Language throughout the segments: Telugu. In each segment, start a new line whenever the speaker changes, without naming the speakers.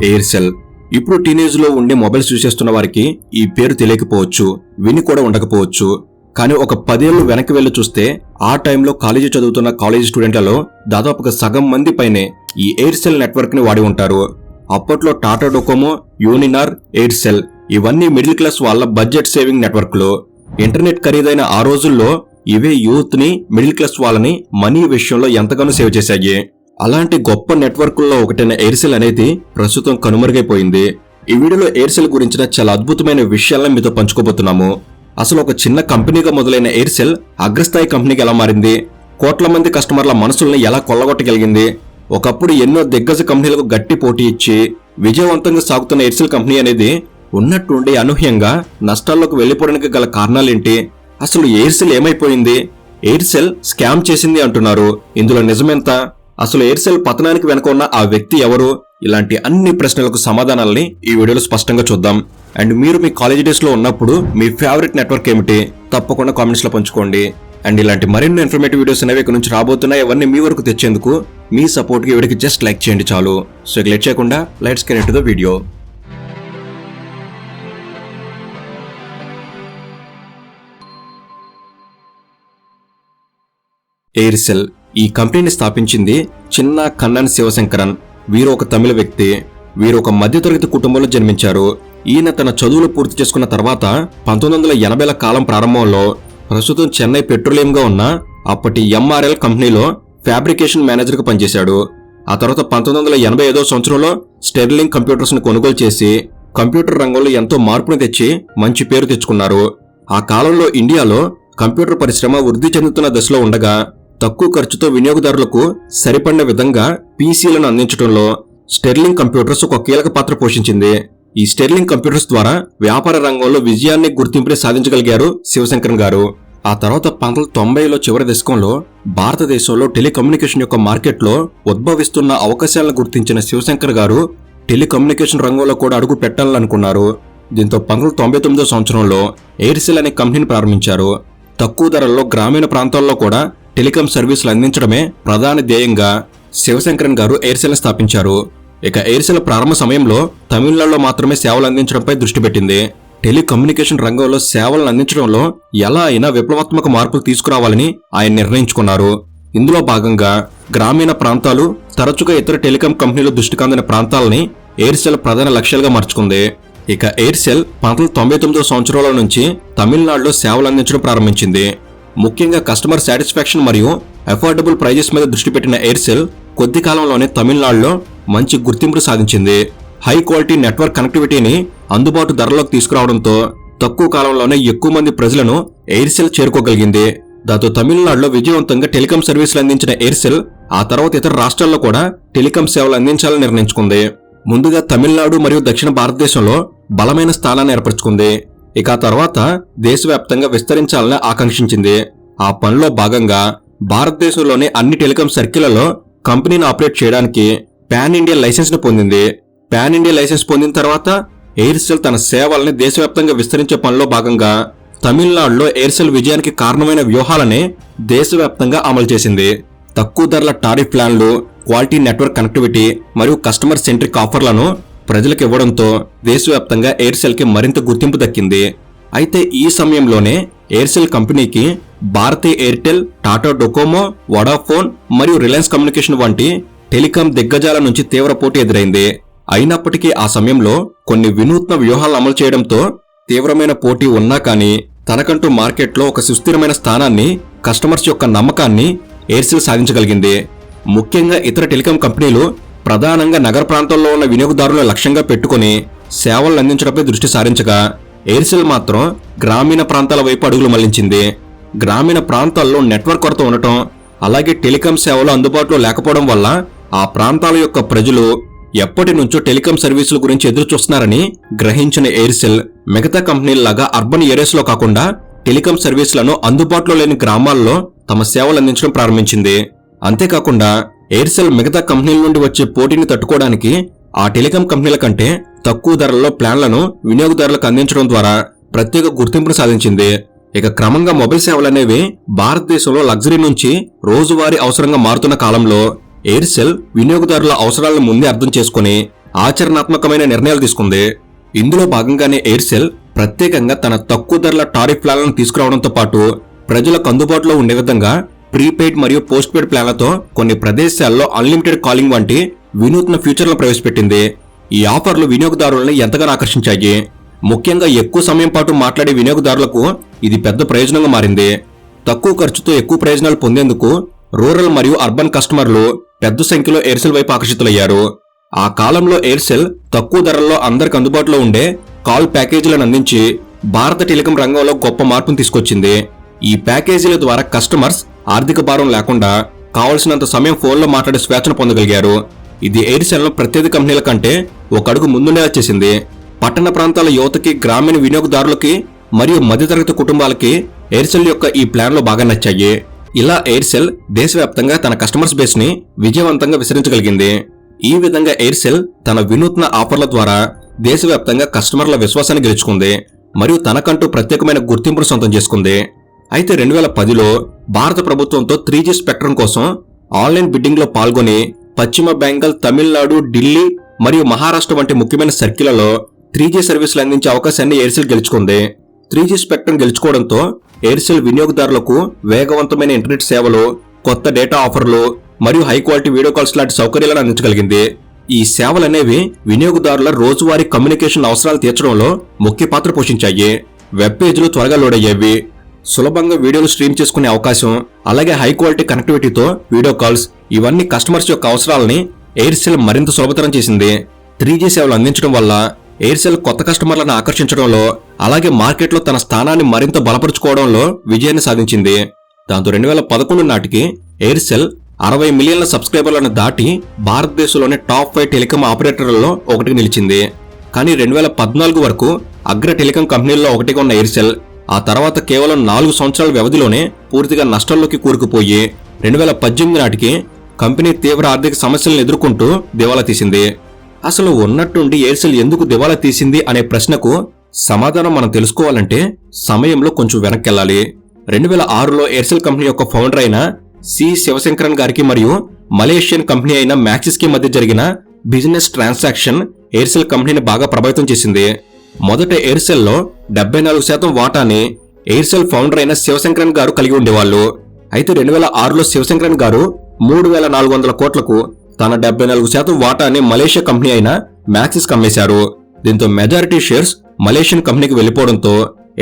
ఎయిర్సెల్. ఇప్పుడు టీనేజ్ లో ఉండే మొబైల్స్ యూజ్ చేస్తున్న వారికి ఈ పేరు తెలియకపోవచ్చు, విని కూడా ఉండకపోవచ్చు. కానీ ఒక 10 ఏళ్లు వెనక్కి వెళ్లి చూస్తే ఆ టైంలో కాలేజీ చదువుతున్న కాలేజీ స్టూడెంట్లలో దాదాపుగా సగం మంది పైనే ఈ ఎయిర్సెల్ నెట్వర్క్ ని వాడి ఉంటారు. అప్పట్లో టాటా డొకోమో, యూనినార్, ఎయిర్సెల్ ఇవన్నీ మిడిల్ క్లాస్ వాళ్ళ బడ్జెట్ సేవింగ్ నెట్వర్క్లు. ఇంటర్నెట్ ఖరీదైన ఆ రోజుల్లో ఇవే యూత్ ని, మిడిల్ క్లాస్ వాళ్ళని మనీ విషయంలో ఎంతగానో సేవ్ చేశాయి. అలాంటి గొప్ప నెట్వర్క్ల్లో ఒకటైన ఎయిర్సెల్ అనేది ప్రస్తుతం కనుమరుగైపోయింది. ఈ వీడియోలో ఎయిర్సెల్ గురించిన చాలా అద్భుతమైన విషయాలను మీతో పంచుకోబోతున్నాము. అసలు ఒక చిన్న కంపెనీగా మొదలైన ఎయిర్సెల్ అగ్రస్థాయి కంపెనీకి ఎలా మారింది, కోట్ల మంది కస్టమర్ల మనసుల్ని ఎలా కొల్లగొట్టగలిగింది, ఒకప్పుడు ఎన్నో దిగ్గజ కంపెనీలకు గట్టి పోటీ ఇచ్చి విజయవంతంగా సాగుతున్న ఎయిర్సెల్ కంపెనీ అనేది ఉన్నట్టుండి అనూహ్యంగా నష్టాల్లోకి వెళ్లిపోవడానికి గల కారణాలేంటి, అసలు ఎయిర్సెల్ ఏమైపోయింది, ఎయిర్సెల్ స్కామ్ చేసింది అంటున్నారు, ఇందులో నిజమెంత, అసలు ఎయిర్సెల్ పతనానికి వెనుక ఉన్న ఆ వ్యక్తి ఎవరు, ఇలాంటి అన్ని ప్రశ్నలకు సమాధానాలని ఈ వీడియోలో స్పష్టంగా చూద్దాం. అండ్ మీరు మీ కాలేజ్ డేస్ లో ఉన్నప్పుడు మీ ఫేవరెట్ నెట్వర్క్ ఏమిటి తప్పకుండా కామెంట్స్ లో పంచుకోండి. అండ్ ఇలాంటి మరిన్ని ఇన్ఫర్మేటివ్ వీడియోస్ అనేవి ఇక్కడ నుంచి రాబోతున్నాయి. అవన్నీ మీ వరకు తెచ్చేందుకు మీ సపోర్ట్ కి వీడియోకి జస్ట్ లైక్ చేయండి చాలు. సో ఇక లేట్ చేయకుండా let's get into the video. Aircel ఈ కంపెనీని స్థాపించింది చిన్న కన్నన్ శివశంకరన్. వీరు ఒక తమిళ వ్యక్తి. వీరు ఒక మధ్యతరగతి కుటుంబంలో జన్మించారు. ఈయన తన చదువులు పూర్తి చేసుకున్న తర్వాత 1980ల కాలం ప్రారంభంలో ప్రస్తుతం చెన్నై పెట్రోలియంగా ఉన్న అప్పటి ఎంఆర్ఎల్ కంపెనీలో ఫ్యాబ్రికేషన్ మేనేజర్ గా పనిచేశాడు. ఆ తర్వాత 1985వ సంవత్సరంలో స్టెర్లింగ్ కంప్యూటర్స్ ను కొనుగోలు చేసి కంప్యూటర్ రంగంలో ఎంతో మార్పును తెచ్చి మంచి పేరు తెచ్చుకున్నారు. ఆ కాలంలో ఇండియాలో కంప్యూటర్ పరిశ్రమ వృద్ధి చెందుతున్న దశలో ఉండగా తక్కువ ఖర్చుతో వినియోగదారులకు సరిపడిన విధంగా పీసీలను అందించడంలో స్టెర్లింగ్ కంప్యూటర్స్ ఒక కీలక పాత్ర పోషించింది. ఈ స్టెర్లింగ్ కంప్యూటర్స్ ద్వారా వ్యాపార రంగంలో విజయాన్ని, గుర్తింపుని సాధించగలిగారు శివశంకరన్ గారు. ఆ తర్వాత 1990లో చివరి దశకంలో భారతదేశంలో టెలికమ్యూనికేషన్ యొక్క మార్కెట్లో ఉద్భవిస్తున్న అవకాశాలను గుర్తించిన శివశంకర్ గారు టెలికమ్యూనికేషన్ రంగంలో కూడా అడుగు పెట్టాలనుకున్నారు. దీంతో 1999వ సంవత్సరంలో ఎయిర్సెల్ అనే కంపెనీని ప్రారంభించారు. తక్కువ ధరల్లో గ్రామీణ ప్రాంతాల్లో కూడా టెలికాం సర్వీసులు అందించడమే ప్రధాన ధ్యేయంగా శివశంకరన్ గారు ఎయిర్సెల్ స్థాపించారు. ఇక ఎయిర్సెల్ ప్రారంభ సమయంలో తమిళనాడులో మాత్రమే సేవలు అందించడంపై దృష్టి పెట్టింది. టెలికమ్యూనికేషన్ రంగంలో సేవలను అందించడంలో ఎలా అయినా విప్లవాత్మక మార్పులు తీసుకురావాలని ఆయన నిర్ణయించుకున్నారు. ఇందులో భాగంగా గ్రామీణ ప్రాంతాలు, తరచుగా ఇతర టెలికాం కంపెనీలు దృష్టి కాందిన ప్రాంతాలని ఎయిర్సెల్ ప్రధాన లక్ష్యాలుగా మార్చుకుంది. ఇక ఎయిర్సెల్ 1999వ సంవత్సరంలో నుంచి తమిళనాడులో సేవలు అందించడం ప్రారంభించింది. ముఖ్యంగా కస్టమర్ సాటిస్ఫాక్షన్ మరియు అఫోర్డబుల్ ప్రైజెస్ మీద దృష్టి పెట్టిన ఎయిర్సెల్ కొద్ది కాలంలోనే తమిళనాడులో మంచి గుర్తింపు సాధించింది. హై క్వాలిటీ నెట్వర్క్ కనెక్టివిటీని అందుబాటు ధరలోకి తీసుకురావడంతో తక్కువ కాలంలోనే ఎక్కువ మంది ప్రజలను ఎయిర్సెల్ చేరుకోగలిగింది. దాంతో తమిళనాడులో విజయవంతంగా టెలికాం సర్వీసులు అందించిన ఎయిర్సెల్ ఆ తర్వాత ఇతర రాష్ట్రాల్లో కూడా టెలికాం సేవలు అందించాలని నిర్ణయించుకుంది. ముందుగా తమిళనాడు మరియు దక్షిణ భారతదేశంలో బలమైన స్థానాన్ని ఏర్పరచుకుంది. ఇక ఆ తర్వాత దేశవ్యాప్తంగా విస్తరించాలని ఆకాంక్షించింది. ఆ పనిలో భాగంగా భారతదేశంలోని అన్ని టెలికాం సర్కిళ్లలో కంపెనీని ఆపరేట్ చేయడానికి పాన్ ఇండియా లైసెన్స్ ను పొందింది. పాన్ ఇండియా లైసెన్స్ పొందిన తర్వాత ఎయిర్సెల్ తన సేవల్ని దేశవ్యాప్తంగా విస్తరించే పనిలో భాగంగా తమిళనాడులో ఎయిర్సెల్ విజయానికి కారణమైన వ్యూహాలని దేశవ్యాప్తంగా అమలు చేసింది. తక్కువ ధరల టారిఫ్ ప్లాన్లు, క్వాలిటీ నెట్వర్క్ కనెక్టివిటీ మరియు కస్టమర్ సెంట్రిక్ ఆఫర్లను ప్రజలకు ఇవ్వడంతో దేశవ్యాప్తంగా ఎయిర్సెల్ కి మరింత గుర్తింపు దక్కింది. అయితే ఈ సమయంలోనే ఎయిర్సెల్ కంపెనీకి భారతీ ఎయిర్టెల్, టాటా డొకోమో, వొడాఫోన్ మరియు రిలయన్స్ కమ్యూనికేషన్ వంటి టెలికాం దిగ్గజాల నుంచి తీవ్ర పోటీ ఎదురైంది. అయినప్పటికీ ఆ సమయంలో కొన్ని వినూత్న వ్యూహాలను అమలు చేయడంతో తీవ్రమైన పోటీ ఉన్నా కానీ తనకంటూ మార్కెట్లో ఒక సుస్థిరమైన స్థానాన్ని, కస్టమర్స్ యొక్క నమ్మకాన్ని ఎయిర్సెల్ సాధించగలిగింది. ముఖ్యంగా ఇతర టెలికాం కంపెనీలు ప్రధానంగా నగర ప్రాంతాల్లో ఉన్న వినియోగదారులను లక్ష్యంగా పెట్టుకుని సేవలను అందించడంపై దృష్టి సారించగా ఎయిర్సెల్ మాత్రం గ్రామీణ ప్రాంతాల వైపు అడుగులు మళ్లించింది. గ్రామీణ ప్రాంతాల్లో నెట్వర్క్ కొరత ఉండటం, అలాగే టెలికాం సేవలు అందుబాటులో లేకపోవడం వల్ల ఆ ప్రాంతాల యొక్క ప్రజలు ఎప్పటి నుంచో టెలికాం సర్వీసుల గురించి ఎదురు చూస్తున్నారని గ్రహించిన ఎయిర్సెల్ మిగతా కంపెనీలలాగా అర్బన్ ఏరియాస్ లో కాకుండా టెలికాం సర్వీసులను అందుబాటులో లేని గ్రామాల్లో తమ సేవలు అందించడం ప్రారంభించింది. అంతేకాకుండా ఎయిర్సెల్ మిగతా కంపెనీల నుండి వచ్చే పోటీని తట్టుకోవడానికి ఆ టెలికాం కంపెనీల కంటే తక్కువ ధరల్లో ప్లాన్లను వినియోగదారులకు అందించడం ద్వారా ప్రత్యేక గుర్తింపును సాధించింది. ఇక క్రమంగా మొబైల్ సేవలనేవి భారతదేశంలో లగ్జరీ నుంచి రోజువారీ అవసరంగా మారుతున్న కాలంలో ఎయిర్సెల్ వినియోగదారుల అవసరాలను ముందే అర్థం చేసుకుని ఆచరణాత్మకమైన నిర్ణయాలు తీసుకుంది. ఇందులో భాగంగానే ఎయిర్సెల్ ప్రత్యేకంగా తన తక్కువ ధరల టారిఫ్ ప్లాన్లను తీసుకురావడంతో పాటు ప్రజలకు అందుబాటులో ఉండే విధంగా ప్రీపెయిడ్ మరియు పోస్ట్ పెయిడ్ ప్లాన్లతో కొన్ని ప్రదేశాల్లో అన్లిమిటెడ్ కాలింగ్ వంటి వినూత్న ఫీచర్లను ప్రవేశపెట్టింది. ఈ ఆఫర్లు వినియోగదారులను ఎంతగానో ఆకర్షించాయి. ముఖ్యంగా ఎక్కువ సమయం పాటు మాట్లాడే వినియోగదారులకు ఇది పెద్ద ప్రయోజనంగా మారింది. తక్కువ ఖర్చుతో ఎక్కువ ప్రయోజనాలు పొందేందుకు రూరల్ మరియు అర్బన్ కస్టమర్లు పెద్ద సంఖ్యలో ఎయిర్సెల్ వైపు ఆకర్షితులయ్యారు. ఆ కాలంలో ఎయిర్సెల్ తక్కువ ధరల్లో అందరికి అందుబాటులో ఉండే కాల్ ప్యాకేజీలను అందించి భారత టెలికాం రంగంలో గొప్ప మార్పును తీసుకొచ్చింది. ఈ ప్యాకేజీల ద్వారా కస్టమర్స్ ఆర్థిక భారం లేకుండా కావలసినంత సమయం ఫోన్లో మాట్లాడే స్వేచ్ఛను పొందగలిగారు. ఇది ఎయిర్సెల్ను ప్రత్యర్థి కంపెనీల కంటే ఒక అడుగు ముందుండేలా చేసింది. పట్టణ ప్రాంతాల యువతకి, గ్రామీణ వినియోగదారులకి మరియు మధ్యతరగతి కుటుంబాలకి ఎయిర్సెల్ యొక్క ఈ ప్లాన్లు బాగా నచ్చాయి. ఇలా ఎయిర్సెల్ దేశవ్యాప్తంగా తన కస్టమర్స్ బేస్ ని విజయవంతంగా విస్తరించగలిగింది. ఈ విధంగా ఎయిర్సెల్ తన వినూత్న ఆఫర్ల ద్వారా దేశవ్యాప్తంగా కస్టమర్ల విశ్వాసాన్ని గెలుచుకుంది మరియు తనకంటూ ప్రత్యేకమైన గుర్తింపును సొంతం చేసుకుంది. అయితే 2010లో భారత ప్రభుత్వంతో 3G స్పెక్ట్రమ్ కోసం ఆన్లైన్ బిడ్డింగ్ లో పాల్గొని పశ్చిమ బెంగాల్, తమిళనాడు, ఢిల్లీ మరియు మహారాష్ట్ర వంటి ముఖ్యమైన సర్కిళ్లలో 3G సర్వీసులు అందించే అవకాశాన్ని ఎయిర్సెల్ గెలుచుకుంది. 3G స్పెక్ట్రమ్ గెలుచుకోవడంతో ఎయిర్సెల్ వినియోగదారులకు వేగవంతమైన ఇంటర్నెట్ సేవలు, కొత్త డేటా ఆఫర్లు మరియు హై క్వాలిటీ వీడియో కాల్స్ లాంటి సౌకర్యాలను అందించగలిగింది. ఈ సేవలనేవి వినియోగదారుల రోజువారీ కమ్యూనికేషన్ అవసరాలు తీర్చడంలో ముఖ్య పాత్ర పోషించాయి. వెబ్ పేజీలు త్వరగా లోడ్ అయ్యేవి, సులభంగా వీడియోలు స్ట్రీమ్ చేసుకునే అవకాశం, అలాగే హై క్వాలిటీ కనెక్టివిటీతో వీడియో కాల్స్, ఇవన్నీ కస్టమర్స్ యొక్క అవసరాలని ఎయిర్సెల్ మరింత సులభతరం చేసింది. 3G సేవలు అందించడం వల్ల ఎయిర్సెల్ కొత్త కస్టమర్లను ఆకర్షించడంలో, అలాగే మార్కెట్లో తన స్థానాన్ని మరింత బలపరుచుకోవడంలో విజయాన్ని సాధించింది. దాంతో 2011 నాటికి ఎయిర్సెల్ 60 మిలియన్ల సబ్స్క్రైబర్లను దాటి భారతదేశంలోని టాప్ 5 టెలికాం ఆపరేటర్లలో ఒకటిగా నిలిచింది. కానీ 2014 వరకు అగ్ర టెలికాం కంపెనీల్లో ఒకటిగా ఉన్న ఎయిర్సెల్ ఆ తర్వాత కేవలం 4 సంవత్సరాల వ్యవధిలోనే పూర్తిగా నష్టాల్లోకి కూరుకుపోయి 2018 నాటికి కంపెనీ తీవ్ర ఆర్థిక సమస్యలను ఎదుర్కొంటూ దివాలా తీసింది. అసలు ఉన్నట్టుండి ఎయిర్సెల్ ఎందుకు దివాలా తీసింది అనే ప్రశ్నకు సమాధానం మనం తెలుసుకోవాలంటే సమయంలో కొంచెం వెనక్కెళ్ళాలి. 2006లో ఎయిర్సెల్ కంపెనీ యొక్క ఫౌండర్ అయిన సి శివశంకరన్ గారికి మరియు మలేషియన్ కంపెనీ అయిన మ్యాక్సిస్ కి మధ్య జరిగిన బిజినెస్ ట్రాన్సాక్షన్ ఎయిర్సెల్ కంపెనీని బాగా ప్రభావితం చేసింది. మొదట ఎయిర్సెల్లో 74% వాటాని ఎయిర్సెల్ ఫౌండర్ అయిన శివశంకరన్ గారు కలిగి ఉండేవాళ్ళు. అయితే 2006లో శివశంకరన్ గారు 3,400 కోట్లకు తన 74% వాటాని మలేషియా కంపెనీ అయిన మ్యాక్సిస్ అమ్మేశారు. దీంతో మెజారిటీ షేర్స్ మలేషియన్ కంపెనీకి వెళ్లిపోవడంతో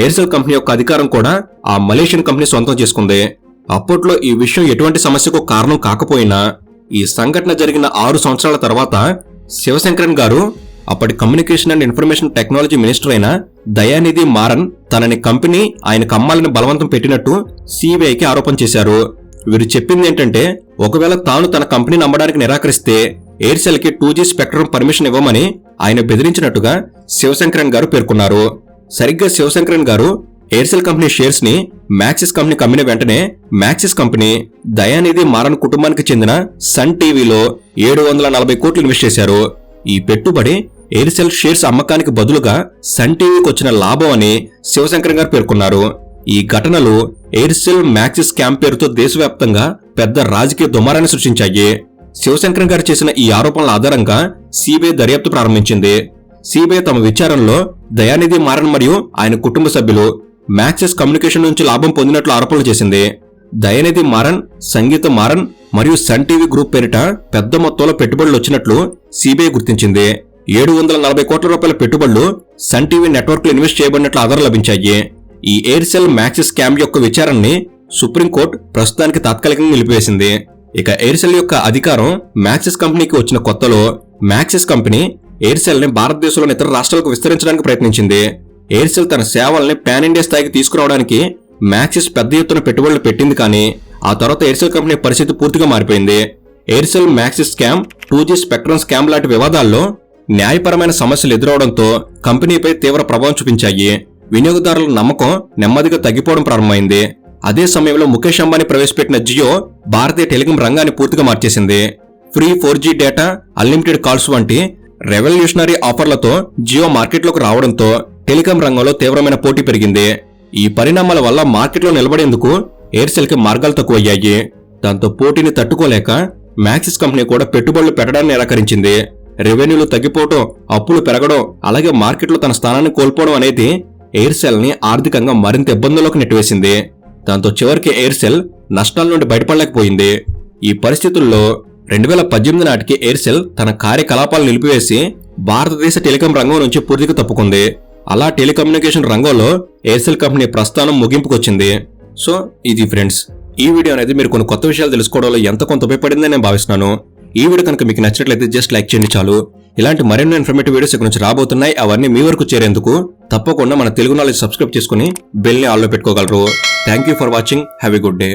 ఎయిర్సెల్ కంపెనీ యొక్క అధికారం కూడా ఆ మలేషియన్ కంపెనీ సొంతం చేసుకుంది. అప్పట్లో ఈ విషయం ఎటువంటి సమస్యకు కారణం కాకపోయినా ఈ సంఘటన జరిగిన 6 సంవత్సరాల తర్వాత శివశంకరన్ గారు అప్పటి communication and information technology minister అయిన దయానిధి మారన్ తనని కంపెనీ ఆయనకు అమ్మాలని బలవంతం పెట్టినట్టు సిబిఐకి ఆరోపణ చేశారు. వీరు చెప్పింది ఏంటంటే ఒకవేళ తాను తన కంపెనీని అమ్మడానికి నిరాకరిస్తే ఎయిర్సెల్ కి 2G స్పెక్ట్రమ్ పర్మిషన్ ఇవ్వమని ఆయన బెదిరించినట్టుగా శివశంకరన్ గారు పేర్కొన్నారు. సరిగ్గా శివశంకరన్ గారు ఎయిర్సెల్ కంపెనీ షేర్స్ ని మ్యాక్సిస్ కంపెనీకి అమ్మిన వెంటనే మ్యాక్సిస్ కంపెనీ దయానిధి మారన్ కుటుంబానికి చెందిన సన్ టీవీలో 740 కోట్లు ఇన్వెస్ట్ చేశారు. ఈ పెట్టుబడి ఎయిర్సెల్ షేర్స్ అమ్మకానికి బదులుగా సన్ టీవీకి వచ్చిన లాభం అని శివశంకరన్ గారు పేర్కొన్నారు. ఈ ఘటనలు ఎయిర్సెల్ మ్యాక్సిస్ స్కామ్ పేరుతో దేశవ్యాప్తంగా పెద్ద రాజకీయ దుమారాన్ని సృష్టించాయి. శివశంకరన్ గారు చేసిన ఈ ఆరోపణల ఆధారంగా సిబిఐ దర్యాప్తు ప్రారంభించింది. సిబిఐ తమ విచారణలో దయానిధి మారన్ మరియు ఆయన కుటుంబ సభ్యులు మ్యాక్సిస్ కమ్యూనికేషన్ నుంచి లాభం పొందినట్లు ఆరోపణలు చేసింది. దయానిధి మారన్, సంగీత మారన్ మరియు సన్ టీవీ గ్రూప్ పేరిట పెద్ద మొత్తంలో పెట్టుబడులు వచ్చినట్లు సిబిఐ గుర్తించింది. 740 కోట్ల రూపాయల పెట్టుబడులు సన్ టీవీ నెట్వర్క్ లో ఇన్వెస్ట్ చేయబడినట్లు ఆధారాలు లభించాయి. ఈ ఎయిర్సెల్ మ్యాక్సిస్ స్కామ్ యొక్క విచారణని సుప్రీంకోర్టు ప్రస్తుతానికి తాత్కాలికంగా నిలిపివేసింది. ఇక ఎయిర్సెల్ యొక్క అధికారం మ్యాక్సిస్ కంపెనీకి వచ్చిన కొత్తలో మ్యాక్సిస్ కంపెనీ ఎయిర్సెల్ ని భారతదేశంలోని ఇతర రాష్ట్రాలకు విస్తరించడానికి ప్రయత్నించింది. ఎయిర్సెల్ తన సేవల్ని పాన్ ఇండియా స్థాయికి తీసుకురావడానికి మ్యాక్సిస్ పెద్ద ఎత్తున పెట్టుబడులు పెట్టింది. కానీ ఆ తర్వాత ఎయిర్సెల్ కంపెనీ పరిస్థితి పూర్తిగా మారిపోయింది. Aircel Maxis scam, 2G spectrum scam లాంటి వివాదాల్లో న్యాయపరమైన సమస్యలు ఎదురవడంతో కంపెనీపై తీవ్ర ప్రభావం చూపించాయి. వినియోగదారుల నమ్మకం నెమ్మదిగా తగ్గిపోవడం ప్రారంభమైంది. అదే సమయంలో ముఖేష్ అంబానీ ప్రవేశపెట్టిన జియో భారతీయ టెలికాం రంగాన్ని పూర్తిగా మార్చేసింది. Free 4G data, unlimited calls వంటి రెవల్యూషనరీ ఆఫర్లతో జియో మార్కెట్లోకి రావడంతో టెలికాం రంగంలో తీవ్రమైన పోటీ పెరిగింది. ఈ పరిణామాల వల్ల మార్కెట్లో నిలబడేందుకు ఎయిర్సెల్ కి మార్గాలు తక్కువయ్యాయి. దాంతో పోటీని తట్టుకోలేక మ్యాక్సిస్ కంపెనీ కూడా పెట్టుబడులు పెట్టడాన్ని నిరాకరించింది. రెవెన్యూలు తగ్గిపోవడం, అప్పులు పెరగడం, అలాగే మార్కెట్లో తన స్థానాన్ని కోల్పోవడం అనేది ఎయిర్సెల్ ని ఆర్థికంగా మరింత ఇబ్బందుల్లోకి నెట్టివేసింది. దాంతో చివరికి ఎయిర్సెల్ నష్టాల నుండి బయటపడలేకపోయింది. ఈ పరిస్థితుల్లో 2018 నాటికి ఎయిర్సెల్ తన కార్యకలాపాలు నిలిపివేసి భారతదేశ టెలికాం రంగం నుంచి పూర్తిగా తప్పుకుంది. అలా టెలికమ్యూనికేషన్ రంగంలో ఎయిర్సెల్ కంపెనీ ప్రస్థానం ముగింపుకొచ్చింది. సో ఇది ఫ్రెండ్స్, ఈ వీడియో అనేది మీరు కొన్ని కొత్త విషయాలు తెలుసుకోవడంలో ఎంత కొంత ఉపయోగపడిందని నేను భావిస్తున్నాను. ఈ వీడియో కనుక మీకు నచ్చినట్లయితే జస్ట్ లైక్ చేయండి చాలు. ఇలాంటి మరెన్నో ఇన్ఫర్మేటివ్ వీడియోస్ ఇక్కడ నుంచి రాబోతున్నాయి. అవన్నీ మీ వరకు చేరేందుకు తప్పకుండా మన తెలుగు నాలెడ్జ్ సబ్స్క్రైబ్ చేసుకుని బెల్ ని ఆల్లో పెట్టుకోగలరు. Thank you for watching. Have a good day.